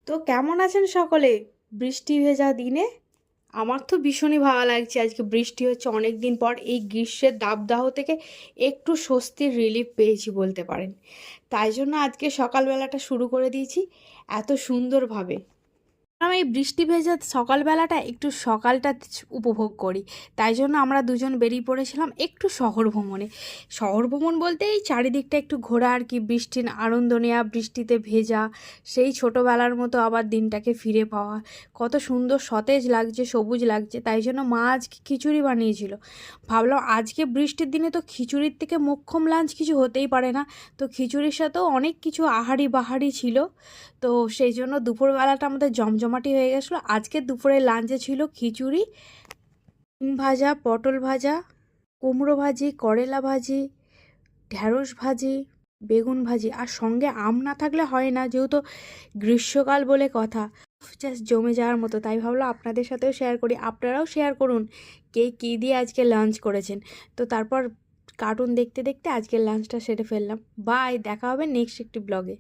তো কেমন আছেন সকলে? বৃষ্টি ভেজা দিনে আমার তো ভীষণই ভালো লাগছে। আজকে বৃষ্টি হচ্ছে অনেক দিন পর, এই গ্রীষ্মের দাবদাহ থেকে একটু স্বস্তির রিলিফ পেয়েছি বলতে পারেন। তাই জন্য আজকে সকালবেলাটা শুরু করে দিয়েছি এত সুন্দরভাবে। আমি এই বৃষ্টি ভেজা সকালবেলাটা একটু সকালটা উপভোগ করি। তাই জন্য আমরা দুজন বেরিয়ে পড়েছিলাম একটু শহর ভ্রমণে। শহর ভ্রমণ বলতে এই চারিদিকটা একটু ঘোরা আর কি, বৃষ্টির আনন্দ নেওয়া, বৃষ্টিতে ভেজা, সেই ছোটোবেলার মতো আবার দিনটাকে ফিরে পাওয়া। কত সুন্দর সতেজ লাগছে, সবুজ লাগছে। তাই জন্য মা আজকে খিচুড়ি বানিয়েছিল। ভাবলাম আজকে বৃষ্টির দিনে তো খিচুড়ির থেকে মোক্ষম লাঞ্চ কিছু হতেই পারে না। তো খিচুড়ির সাথেও অনেক কিছু আহারি বাহারি ছিল। তো সেই জন্য দুপুরবেলাটা আমাদের জমজমাটি হয়ে গেছিলো। আজকে দুপুরে লাঞ্চে ছিল খিচুড়ি, ডিম ভাজা, পটল ভাজা, কুমড়ো ভাজি, করলা ভাজি, ঢ্যাঁড়স ভাজি, বেগুন ভাজি, আর সঙ্গে আম না থাকলে হয় না, যেহেতু গ্রীষ্মকাল বলে কথা। জাস্ট জমে যাওয়ার মতো। তাই ভাবলাম আপনাদের সাথেও শেয়ার করি, আপনারাও শেয়ার করুন কে কী দিয়ে আজকে লাঞ্চ করেছেন। তো তারপর কার্টুন দেখতে দেখতে আজকের লাঞ্চটা সেরে ফেললাম। বাই, দেখা হবে নেক্সট একটি ব্লগে।